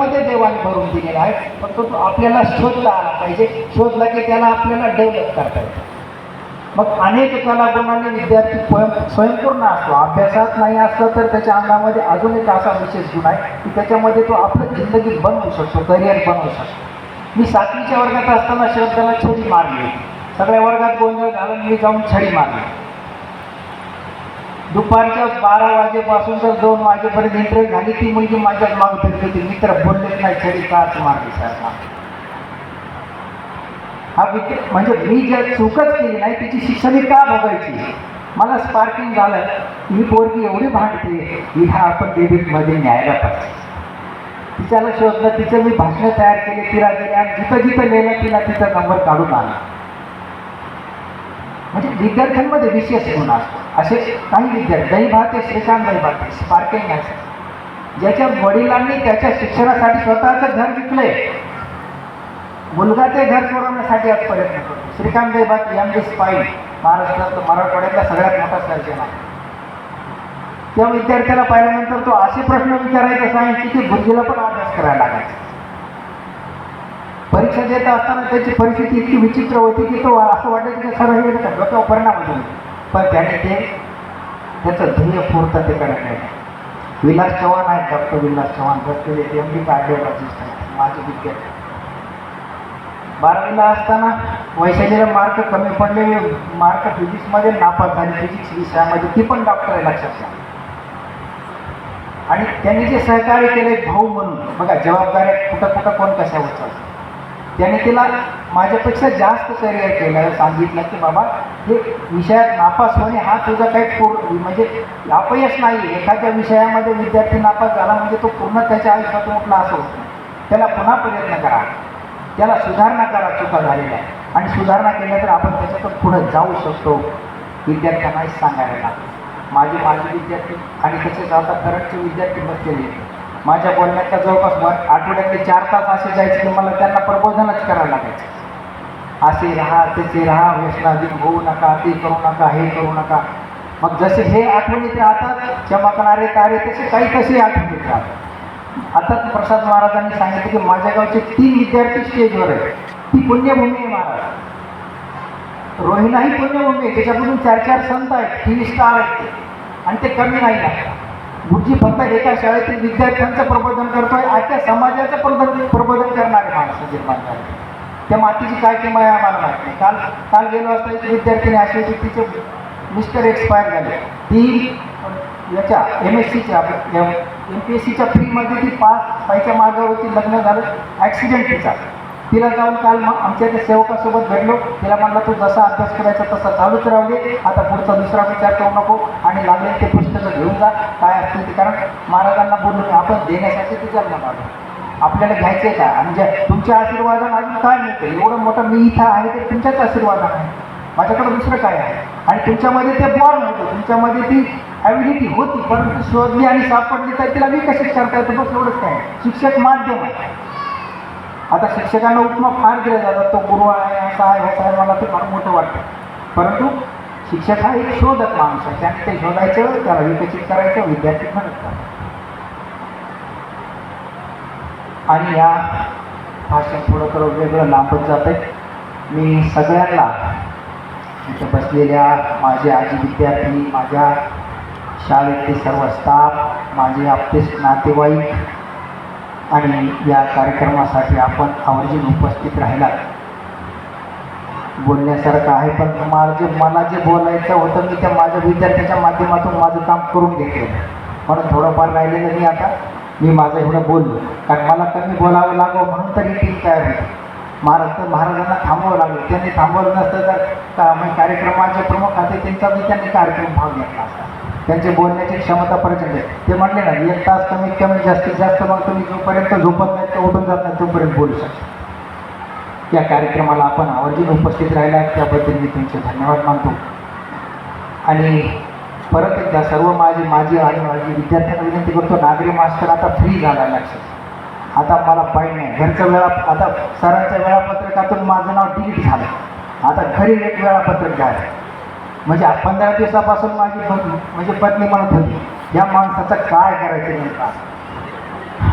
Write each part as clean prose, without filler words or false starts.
त्याच्यामध्ये देवाने भरून दिलेला आहे. पण तो आपल्याला शोधला आला पाहिजे. शोधला की त्याला आपल्याला डेव्हलप करता येतं. मग अनेक कलागुणांनी विद्यार्थी स्वयंपूर्ण असतो. अभ्यासात नाही असला तर त्याच्या अंगामध्ये अजून एक असा विशेष गुण आहे की त्याच्यामध्ये तो आपलं जिंदगी बनवू शकतो, करिअर बनवू शकतो. मी 7वीच्या वर्गात असताना श्रद्धाला छडी मारली. सगळ्या वर्गात गोंधळ झाला, मी जाऊन छडी मारली. दुपारच्या 12 वाजेपासून तर 2 वाजेपर्यंत इंटरव्ह्यू झाली. ती मुलगी माझ्याच मागे फिरत होती. मित्र बोललेच नाही, छडी काच मारली साहेब. हा म्हणजे मी जर चूकच केली नाही तिची शिक्षा मी का बघायची. मला स्पार्किंग झालं. ही पोरगी एवढी भांडते, हिला आपण डेबिटमध्ये न्यायला पाहिजे. तिच्याला शोधलं, तिचं मी भाषणं तयार केली, तिला गेले आणि जिथं जिथं लिहिलं तिला तिचा नंबर काढून आला. म्हणजे विद्यार्थ्यांमध्ये विशेष गुण असतो. असे काही विद्यार्थी दैभाते श्रीकांत दैभाते स्पार्किंग आहे, ज्याच्या वडिलांनी त्याच्या शिक्षणासाठी स्वतःचं घर विकलंय. मुलगा ते घर सोडवण्यासाठी आज प्रयत्न करतो. श्रीकांत दैभाते MD स्पाईल महाराष्ट्रात मराठवाड्यातला सगळ्यात मोठा सर्जन आहे. त्या विद्यार्थ्याला पाहिल्यानंतर तो असे प्रश्न विचारायचा सांगायचे की बुद्धीला पण अभ्यास करायला लागायचा. परीक्षा देत असताना त्याची परिस्थिती इतकी विचित्र होती की तो असं वाटायचं की सर हे डोक्यावर परिणाम होतो. पण त्याने त्याचं ध्येय पूर्ततेकडे नेलं. विलास चव्हाण आहेत, डॉक्टर विलास चव्हाण बसलेले MD कार्डिओलॉजिस्ट आहेत, माझे विद्यार्थी. 12वीला असताना वैशालीला मार्क कमी पडले, मार्क फिजिक्समध्ये नापास झाली, फिजिक्स विषयामध्ये. ती पण डॉक्टर आहे, लक्षात घ्या. आणि त्यांनी जे सहकार्य केले भाऊ म्हणून, बघा जबाबदाऱ्या कुठं कुठं कोण कशावर चालतं. त्याने तिला माझ्यापेक्षा जास्त करिअर केलं. सांगितलं की बाबा हे विषयात नापास होणे हा तुझा काही म्हणजे अपयश नाही. एखाद्या विषयामध्ये विद्यार्थी नापास झाला म्हणजे तो पूर्ण त्याच्या आयुष्यातून उठला असं होतं. त्याला पुन्हा प्रयत्न करा, त्याला सुधारणा करा चुका झालेल्या आहे. आणि सुधारणा केल्या तर आपण त्याच्यातून पुढे जाऊ शकतो. विद्यार्थ्यांनाही सांगायला लागतं. माझे विद्यार्थी आणि तसेच आता करंटचे विद्यार्थी बसलेले माझ्या बोलण्याचा जवळपास आठवड्यातले 4 तास असे जायचे की मला त्यांना प्रबोधनच करायला लागायचं. असे राहा, तसे राहा, व्यसनाधीन होऊ नका, ते करू नका, हे करू नका. मग जसे हे आठवणीत राहतात चमकणारे तारे, तसे काही तसे आठवणीत राहतात. आता प्रसाद महाराजांनी सांगितलं की माझ्या गावचे 3 विद्यार्थी स्टेजवर आहेत. ती पुण्यभूमी आहे महाराज. रोहिणाही पुण्यभूमी आहे, त्याच्यापासून 4 संत आहेत, 3 स्टार आहेत ते. आणि ते कमी नाही लागतात. गुरुजी फक्त एका शाळेतील विद्यार्थ्यांचं प्रबोधन करतोय, आजच्या समाजाचं प्रबोधन करणारे माणसं निर्माण झाले. त्या मातीची काय किंमत आहे आम्हाला माहीत नाही. काल गेलो असता एक विद्यार्थिनी अशी होती, तिचे मिस्टर एक्सपायर झाले. ती याच्या MSCच्या MPSCच्या फ्रीमध्ये ती पास व्हायच्या मार्गावर होती. लग्न झालं, ॲक्सिडेंट तिचा. तिला जाऊन काल आमच्या त्या सेवकासोबत भेटलो. तिला म्हणलं तू जसा अभ्यास करायचा तसा चालूच राहू दे, आता पुढचा दुसरा विचार करू नको आणि लागले ते पुस्तकं घेऊन जा काय असतील ते. कारण महाराजांना बोललो आपण देण्यासाठी ती जन्मात आलो, आपल्याला घ्यायचे का. आणि तुमच्या आशीर्वादाने अजून काय मिळतं. एवढं मोठं मी इथं आहे ते तुमच्याच आशीर्वादाने आहे, माझ्याकडे दुसरं काय आहे. आणि तुमच्यामध्ये ते बॉर्न होतं, तुमच्यामध्ये ती ॲबिलिटी होती, परंतु शोधली आणि सापडली तर तिला विकसित करता येतं. बस एवढंच काय. शिक्षक माध्यम आहे. आता शिक्षकांना उपमा फार दिले जातात, तो गुरु आहे, असा आहे, होता आहे, मला ते फार मोठं वाटतं. परंतु शिक्षक हा एक शोधक माणूस आहे. त्याने ते शोधायचं, त्याला विकसित करायचं, विद्यार्थी मदत करायचं. आणि या भाषण थोडं थोडं वेगळं लांबत जात आहे. मी सगळ्यांना इथे बसलेल्या माझे आजी विद्यार्थी, माझ्या शाळेतले सर्व स्टाफ, माझे आपले नातेवाईक आणि या कार्यक्रमासाठी आपण आवर्जून उपस्थित राहिलात. बोलण्यासारखं आहे, पण मला जे बोलायचं होतं मी त्या माझ्या विद्यार्थ्याच्या माध्यमातून माझं काम करून घेतलं. म्हणून थोडंफार राहिलेलं मी माझं एवढं बोललो, कारण मला कमी बोलावं लागलं म्हणून तरी टीम तयार होती. महाराजांना थांबवावं लागलं. त्यांनी थांबवलं नसतं तर कार्यक्रमाचे प्रमुख होते त्यांनी कार्यक्रम भाग घेतला असता. त्यांचे बोलण्याची क्षमता प्रचंड आहे. ते म्हटले ना 1 तास कमीत कमी जास्तीत जास्त, मग तुम्ही जोपर्यंत झोपत नाही तर उठून जात नाही तोपर्यंत बोलू शकता. या कार्यक्रमाला आपण आवर्जून उपस्थित राहिला त्याबद्दल मी तुमचे धन्यवाद मानतो. आणि परत एकदा सर्व माझी आणि माझी विद्यार्थ्यांना विनंती करतो, नागरी मास्टर आता फ्री झाला. लक्षात, आता मला पाहिजे नाही घरचं आता सरांच्या वेळापत्रकातून माझं नाव डिलीट झालं. आता घरी एक वेळापत्रक घ्यायचं. म्हणजे 15 दिवसापासून माझी म्हणजे पत्नी म्हणत होती या माणसाचं काय करायचं नेमका.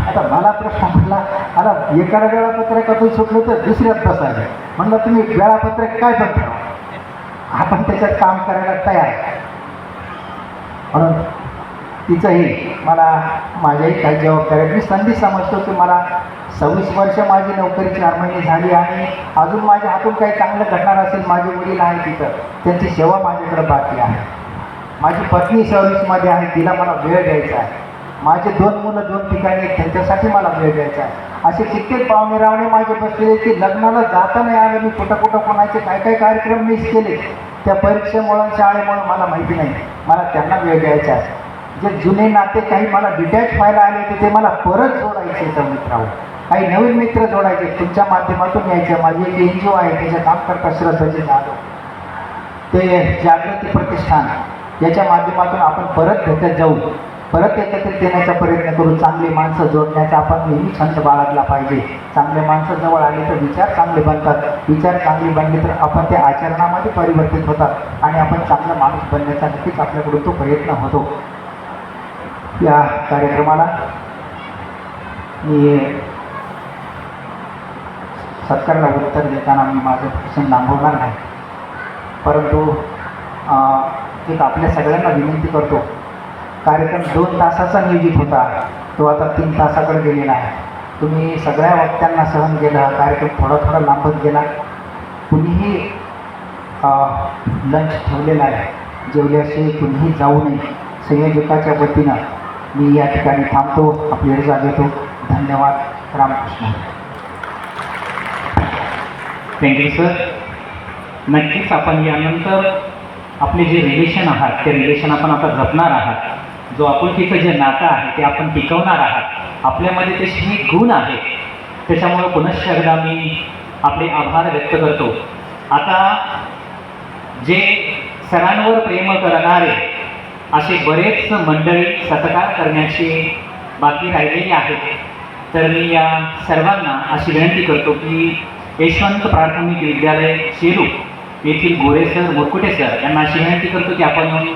आता मला प्रश्न म्हटला, आता एका वेळापत्रकातून सुटलं तर दुसऱ्यात बसायचं. म्हणलं तुम्ही वेळापत्रक काय पण ठरवा, आपण त्याच्यात काम करायला तयार आहे. म्हणून तिचंही मला माझ्याही काही जबाबदाऱ्या, मी संधी समजतो की मला 26 वर्ष माझी नोकरी 4 महिने झाली आणि अजून माझ्या हातून काही चांगलं घडणार असेल. माझे वडील आहेत तिथं, त्यांची सेवा माझ्याकडे बाकी आहे. माझी पत्नी सर्व्हिसमध्ये आहे, तिला मला वेळ द्यायचा आहे. माझे 2 मुलं 2 ठिकाणी आहेत, त्यांच्यासाठी मला वेळ द्यायचा आहे. असे कित्येक पाहुणे रावणे माझे बसलेले की लग्नाला जाता नाही आलं. मी कुठं कुठं कोणाचे काय काय कार्यक्रम मिस केले त्या परीक्षेमुळं शाळेमुळं मला माहिती नाही. मला त्यांना वेळ द्यायचा आहे. जे जुने नाते काही मला डिटॅच व्हायला आले होते ते मला परत जोडायचे तर मित्रांनो, काही नवीन मित्र जोडायचे तुमच्या माध्यमातून यायचे. माझी एक NGO आहे, त्याचे काम करतात श्रद्धाजी जाधव, ते जागृती प्रतिष्ठान, याच्या माध्यमातून आपण परत भेटत जाऊ, परत एकत्रित येण्याचा प्रयत्न करू. चांगली माणसं जोडण्याचा आपण नेहमी छंद बाळगला पाहिजे. चांगले माणसं जवळ आले तर विचार चांगले बनतात, विचार चांगले बनले तर आपण त्या आचरणामध्ये परिवर्तित होतात आणि आपण चांगला माणूस बनण्याचा नक्कीच आपल्याकडून तो प्रयत्न होतो. या कार्यक्रमाला मी सत्काराला उत्तर देताना मी माझं भाषण लांबवणार नाही, परंतु एक आपल्या सगळ्यांना विनंती करतो. कार्यक्रम 2 तासाचा नियोजित होता, तो आता 3 तासाकडे गेलेला आहे. तुम्ही सगळ्या वक्त्यांना सहन केलं, हा कार्यक्रम थोडा थोडा लांबत गेला. कुणीही लंच ठेवलेला आहे, जेवल्याशिवाय कुणीही जाऊ नये. संयोजकाच्या वतीनं मी या ठिकाणी थांबतो, आपली रजा घेतो. धन्यवाद. रामकृष्ण. Thank you sir. नक्कीच आपण यानंतर आपले जे रिलेशन आहात ते रिलेशन आपण आता जपणार आहात. जो आपुलकीचं जे नातं आहे ते आपण टिकवणार आहात. आपल्यामध्ये तसे गुण आहेत, त्याच्यामुळे पुनश्च एकदा मी आपले आभार व्यक्त करतो. आता जे सरांवर प्रेम करणारे असे बरेच मंडळी सत्कार करण्याची बाकी राहिलेली आहेत, तर मी या सर्वांना अशी विनंती करतो की यशवंत प्राथमिक विद्यालय शेलू येथील गोरे सर, मुरकुटे सर यांना अशी विनंती करतो की आपण